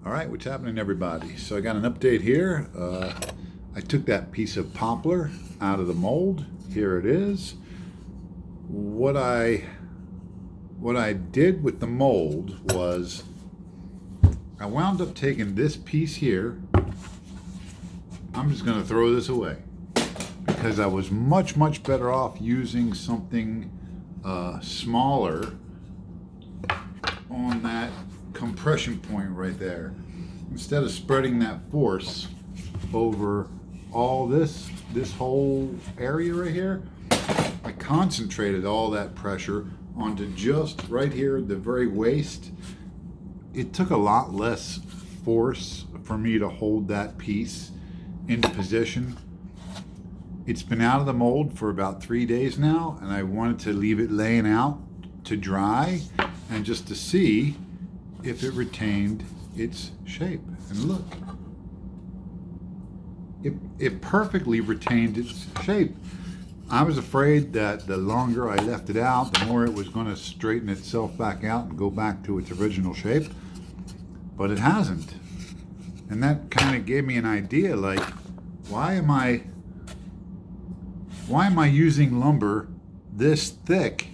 All right, what's happening, everybody? So I got an update here. I took that piece of poplar out of the mold. Here it is. What I did with the mold was I wound up taking this piece here. I'm just going to throw this away because I was much better off using something smaller on that compression point right there. Instead of spreading that force over all this whole area right here, I concentrated all that pressure onto just right here at the very waist. It took a lot less force for me to hold that piece into position. It's been out of the mold for about 3 days now, and I wanted to leave it laying out to dry and just to see if it retained its shape. And look, it perfectly retained its shape. I was afraid that the longer I left it out, the more it was going to straighten itself back out and go back to its original shape, but it hasn't. And that kind of gave me an idea, like, why am I using lumber this thick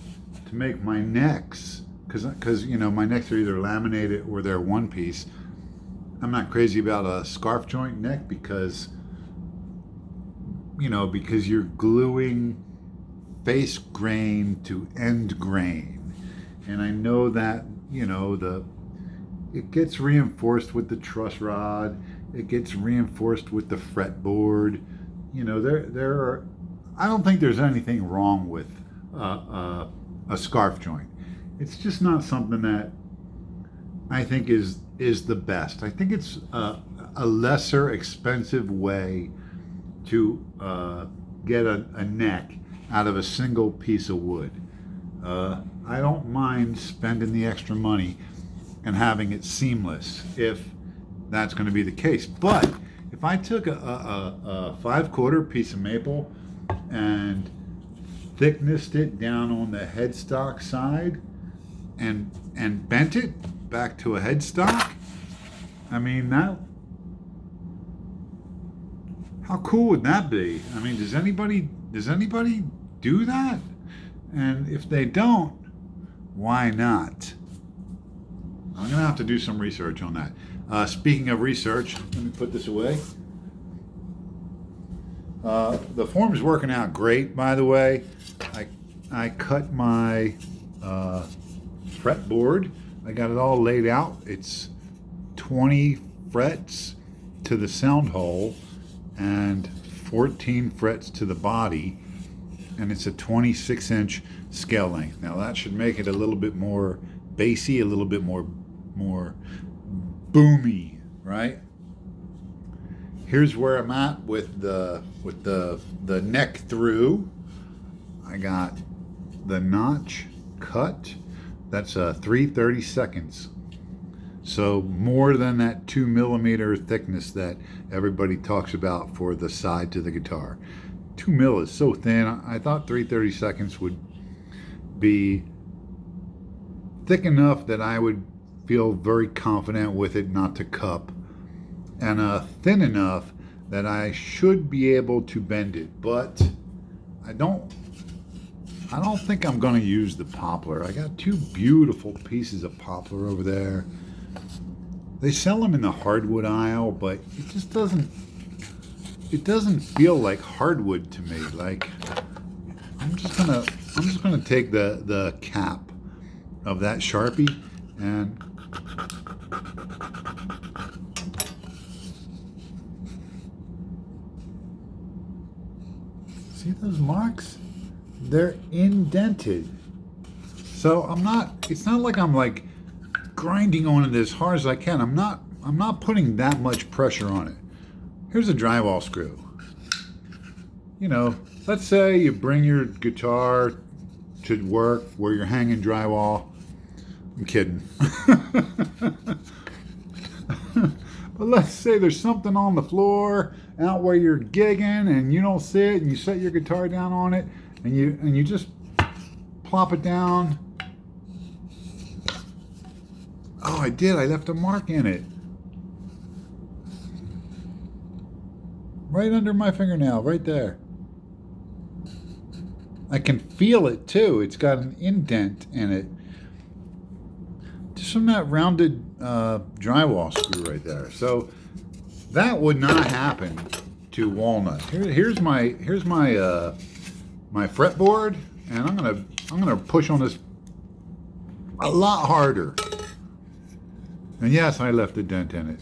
to make my necks? Because you know, my necks are either laminated or they're one piece. I'm not crazy about a scarf joint neck because you're gluing face grain to end grain, and I know that it gets reinforced with the truss rod, it gets reinforced with the fretboard. I don't think there's anything wrong with a scarf joint. It's just not something that I think is the best. I think it's a lesser expensive way to get a neck out of a single piece of wood. I don't mind spending the extra money and having it seamless if that's going to be the case. But if I took a 5/4 piece of maple and thicknessed it down on the headstock side and bent it back to a headstock, I mean, how cool would that be? I mean, does anybody do that? And if they don't, why not? I'm gonna have to do some research on that. Speaking of research, let me put this away. The form's working out great, by the way. I cut my fretboard. I got it all laid out. It's 20 frets to the sound hole and 14 frets to the body, and it's a 26-inch scale length. Now that should make it a little bit more bassy, a little bit more boomy, right? Here's where I'm at with the neck through. I got the notch cut. That's 3/32. So more than that 2 millimeter thickness that everybody talks about for the side to the guitar. 2 mil is so thin. I thought 3/32 would be thick enough that I would feel very confident with it not to cup, and thin enough that I should be able to bend it. But I don't think I'm going to use the poplar. I got 2 beautiful pieces of poplar over there. They sell them in the hardwood aisle, but it just doesn't feel like hardwood to me. Like, I'm just gonna take the cap of that Sharpie and see those marks? They're indented. So it's not like I'm like grinding on it as hard as I can. I'm not putting that much pressure on it. Here's a drywall screw. Let's say you bring your guitar to work where you're hanging drywall. I'm kidding. But let's say there's something on the floor out where you're gigging and you don't see it, and you set your guitar down on it, and you just plop it down. Oh, I did. I left a mark in it. right under my fingernail, right there. I can feel it too. It's got an indent in it. Just from that rounded drywall screw right there. So that would not happen to walnut. Here's my my fretboard, and I'm gonna push on this a lot harder. And yes, I left a dent in it.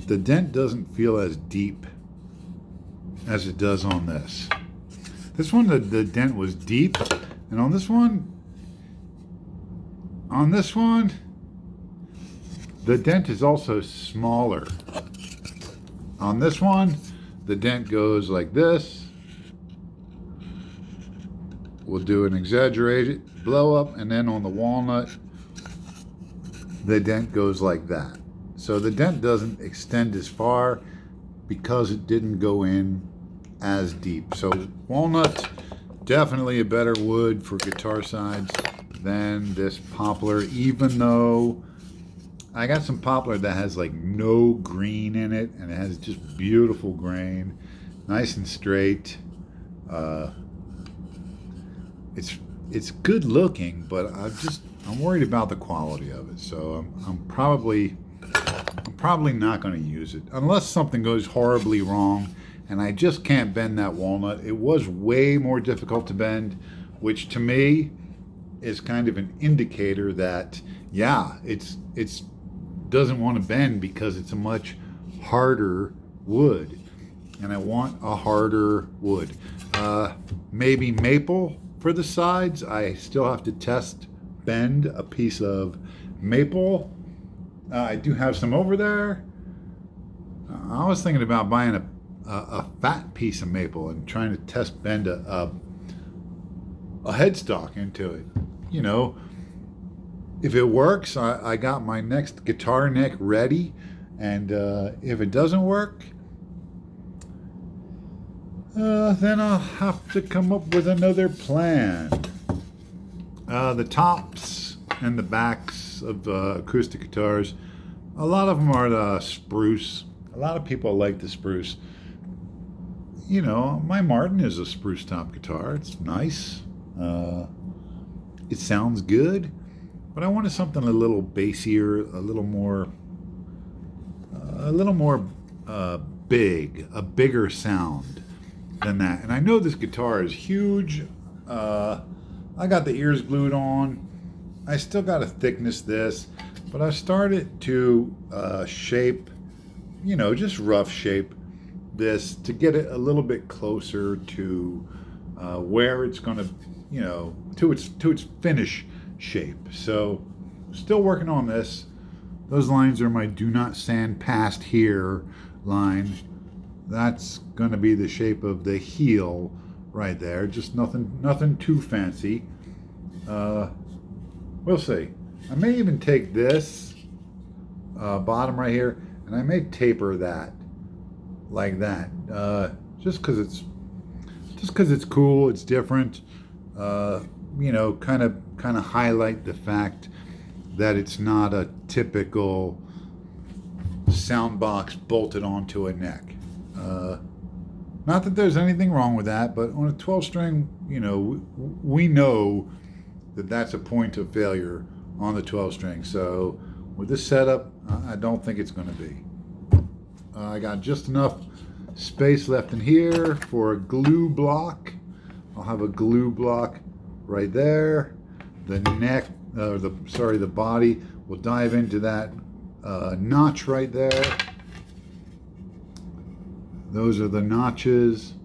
The dent doesn't feel as deep as it does on this. This one, the dent was deep, and on this one, the dent is also smaller. On this one, the dent goes like this. We'll do an exaggerated blow up, and then on the walnut, the dent goes like that. So the dent doesn't extend as far because it didn't go in as deep. So walnut, definitely a better wood for guitar sides than this poplar, even though I got some poplar that has like no green in it, and it has just beautiful grain, nice and straight. It's good looking, but I'm worried about the quality of it. So I'm probably not going to use it unless something goes horribly wrong and I just can't bend that walnut. It was way more difficult to bend, which to me is kind of an indicator that, yeah, it's doesn't want to bend because it's a much harder wood, and I want a harder wood. Maybe maple for the sides. I still have to bend a piece of maple. I do have some over there. I was thinking about buying a fat piece of maple and trying to test bend a headstock into it. You know, if it works, I got my next guitar neck ready, and if it doesn't work, then I'll have to come up with another plan. The tops and the backs of acoustic guitars, a lot of them are the spruce. A lot of people like the spruce. You know, my Martin is a spruce top guitar. It's nice. It sounds good, but I wanted something a little bassier, a little more big, a bigger sound than that. And I know this guitar is huge. I got the ears glued on. I still got to thickness this, but I started to shape, you know, just rough shape this to get it a little bit closer to where it's going to, you know, to its finish shape. So still working on this. Those lines are my do not sand past here line. That's going to be the shape of the heel right there. Just nothing too fancy. We'll see. I may even take this bottom right here, and I may taper that like that, just because it's cool, it's different. You know, kind of highlight the fact that it's not a typical sound box bolted onto a neck. Not that there's anything wrong with that, but on a 12-string, you know, we know that that's a point of failure on the 12-string. So with this setup, I don't think it's going to be. I got just enough space left in here for a glue block. I'll have a glue block right there. The neck, the body will dive into that notch right there. Those are the notches.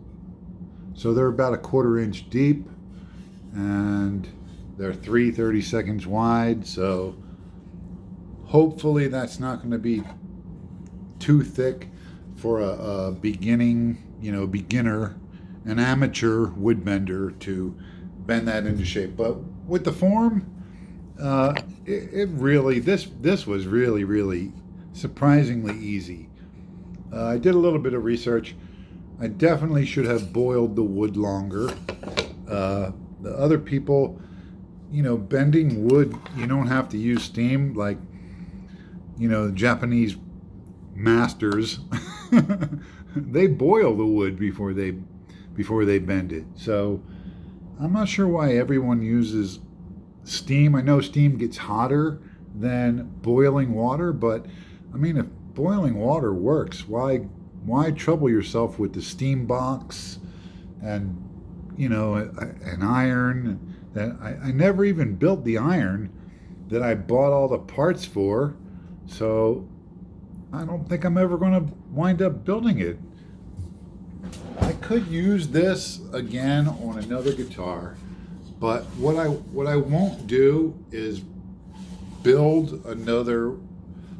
So they're about a 1/4 inch deep, and they're 3 32 wide. So hopefully that's not going to be too thick for a beginner, an amateur woodbender to bend that into shape. But with the form, this was really surprisingly easy. I did a little bit of research. I definitely should have boiled the wood longer. The other people, you know, bending wood, you don't have to use steam like, you know, Japanese masters, they boil the wood before they bend it. So I'm not sure why everyone uses steam. I know steam gets hotter than boiling water, but I mean, if boiling water works, why trouble yourself with the steam box and an iron? That I never even built the iron that I bought all the parts for, so I don't think I'm ever going to wind up building it. I could use this again on another guitar, but what I won't do is build another.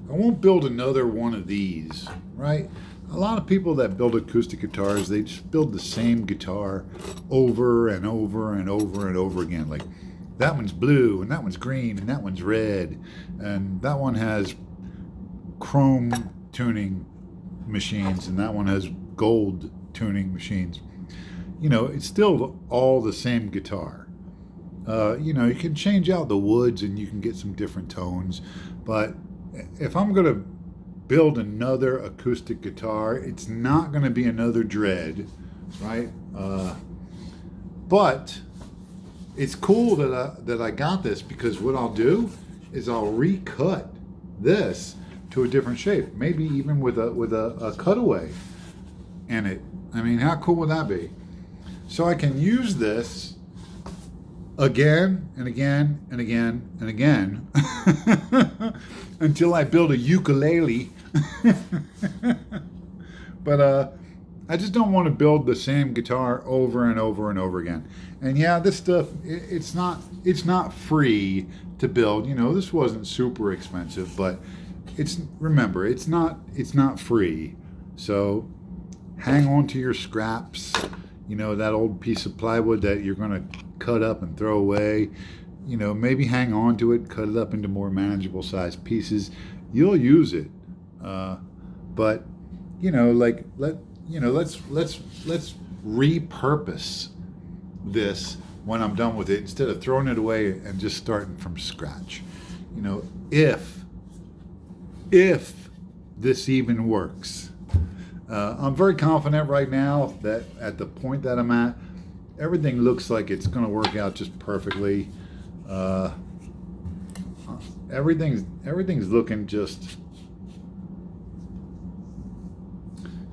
I won't build another one of these, right? A lot of people that build acoustic guitars, they just build the same guitar over and over and over and over again. Like, that one's blue, and that one's green, and that one's red, and that one has chrome tuning machines, and that one has gold tuning machines. It's still all the same guitar. You can change out the woods and you can get some different tones, but if I'm going to build another acoustic guitar, it's not going to be another Dread, right? But it's cool that I got this, because what I'll do is I'll recut this to a different shape, maybe even with a cutaway in it. I mean, how cool would that be? So I can use this again and again and again and again until I build a ukulele. But I just don't want to build the same guitar over and over and over again. And yeah, this stuff, it's not free to build. This wasn't super expensive, but remember, it's not free. So hang on to your scraps. That old piece of plywood that you're going to cut up and throw away. Maybe hang on to it, cut it up into more manageable sized pieces. You'll use it. But let's repurpose this when I'm done with it, instead of throwing it away and just starting from scratch. If this even works. I'm very confident right now that at the point that I'm at, everything looks like it's going to work out just perfectly. Everything's looking just,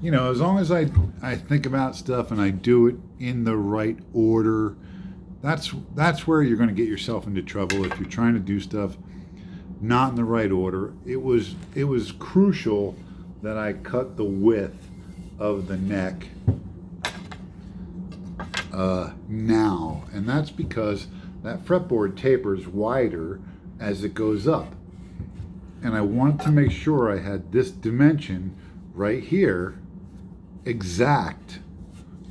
as long as I think about stuff and I do it in the right order, that's where you're going to get yourself into trouble if you're trying to do stuff not in the right order. It was crucial that I cut the width of the neck now, and that's because that fretboard tapers wider as it goes up, and I wanted to make sure I had this dimension right here exact,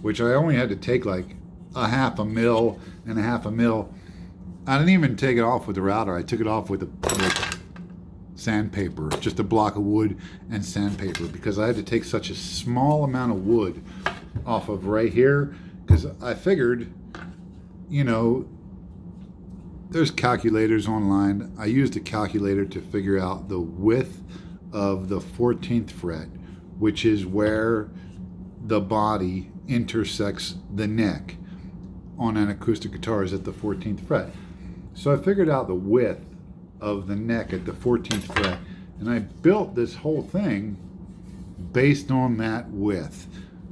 which I only had to take like a half a mil and a half a mil. I didn't even take it off with the router. I took it off with sandpaper, just a block of wood and sandpaper, because I had to take such a small amount of wood off of right here, because I figured, there's calculators online. I used a calculator to figure out the width of the 14th fret, which is where the body intersects the neck on an acoustic guitar, is at the 14th fret. So I figured out the width of the neck at the 14th fret, and I built this whole thing based on that width.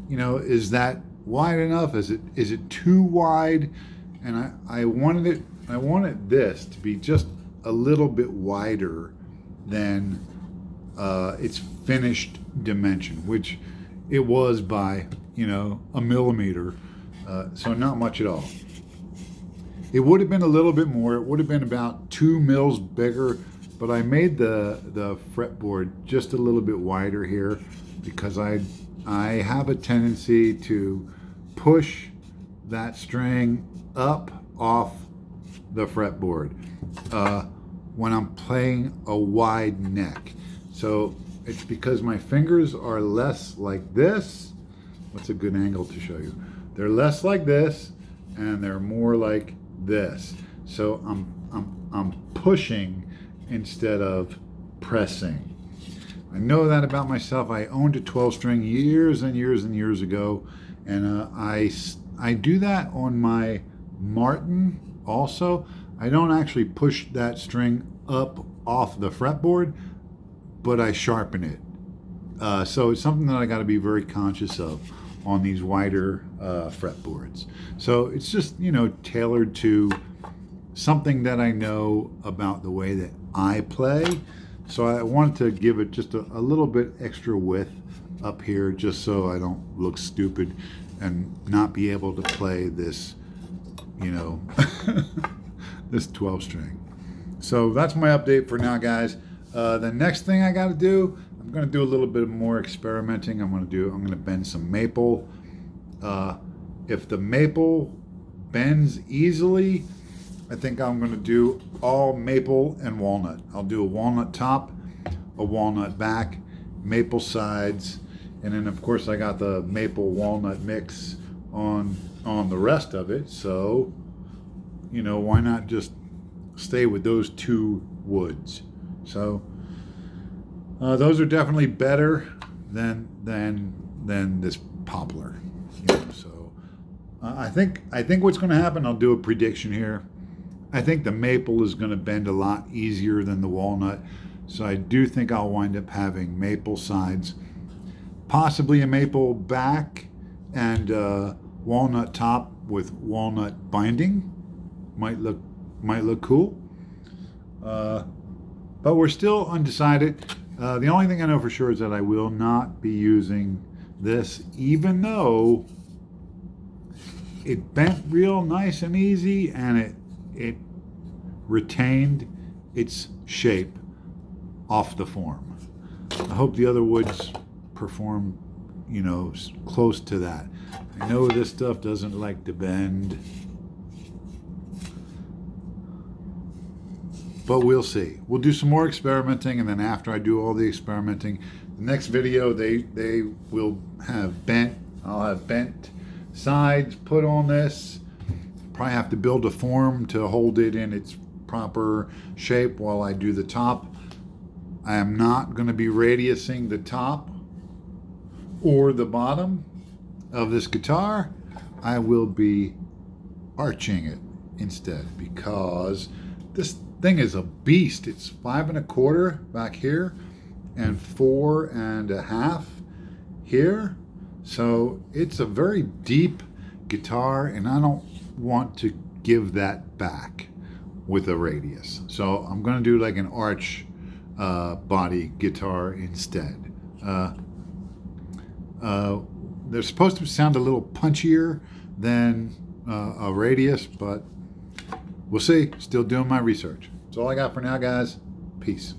Is that wide enough? Is it too wide? And I wanted this to be just a little bit wider than its finished dimension, which it was by a millimeter, so not much at all. It would have been a little bit more. It would have been about 2 mils bigger, but I made the fretboard just a little bit wider here because I have a tendency to push that string up off the fretboard when I'm playing a wide neck. So it's because my fingers are less like this. What's a good angle to show you? They're less like this, and they're more like this. So I'm pushing instead of pressing. I know that about myself. I owned a 12 string years and years and years ago, and I do that on my Martin also. I don't actually push that string up off the fretboard, but I sharpen it. So it's something that I got to be very conscious of on these wider fretboards. So it's just, you know, tailored to something that I know about the way that I play. So I wanted to give it just a little bit extra width up here, just so I don't look stupid and not be able to play this, you know, this 12 string. So that's my update for now, guys. The next thing I got to do, I'm going to do a little bit more experimenting. I'm going to bend some maple. If the maple bends easily, I think I'm going to do all maple and walnut. I'll do a walnut top, a walnut back, maple sides, and then of course I got the maple walnut mix on the rest of it. So, you know, why not just stay with those two woods? So those are definitely better than this poplar. You know, so I think what's going to happen, I'll do a prediction here. I think the maple is going to bend a lot easier than the walnut. So I do think I'll wind up having maple sides, possibly a maple back, and walnut top with walnut binding. Might look cool. But we're still undecided. The only thing I know for sure is that I will not be using this, even though it bent real nice and easy, and it retained its shape off the form. I hope the other woods perform, you know, close to that. I know this stuff doesn't like to bend, but we'll see. We'll do some more experimenting, and then after I do all the experimenting, the next video they will have bent. I'll have bent sides put on this. Probably have to build a form to hold it in its proper shape while I do the top. I am not going to be radiusing the top or the bottom of this guitar. I will be arching it instead, because this thing is a beast. It's 5 1/4 back here and 4 1/2 here. So it's a very deep guitar, and I don't want to give that back with a radius. So I'm going to do like an arch body guitar instead. They're supposed to sound a little punchier than a radius, but we'll see. Still doing my research. That's all I got for now, guys. Peace.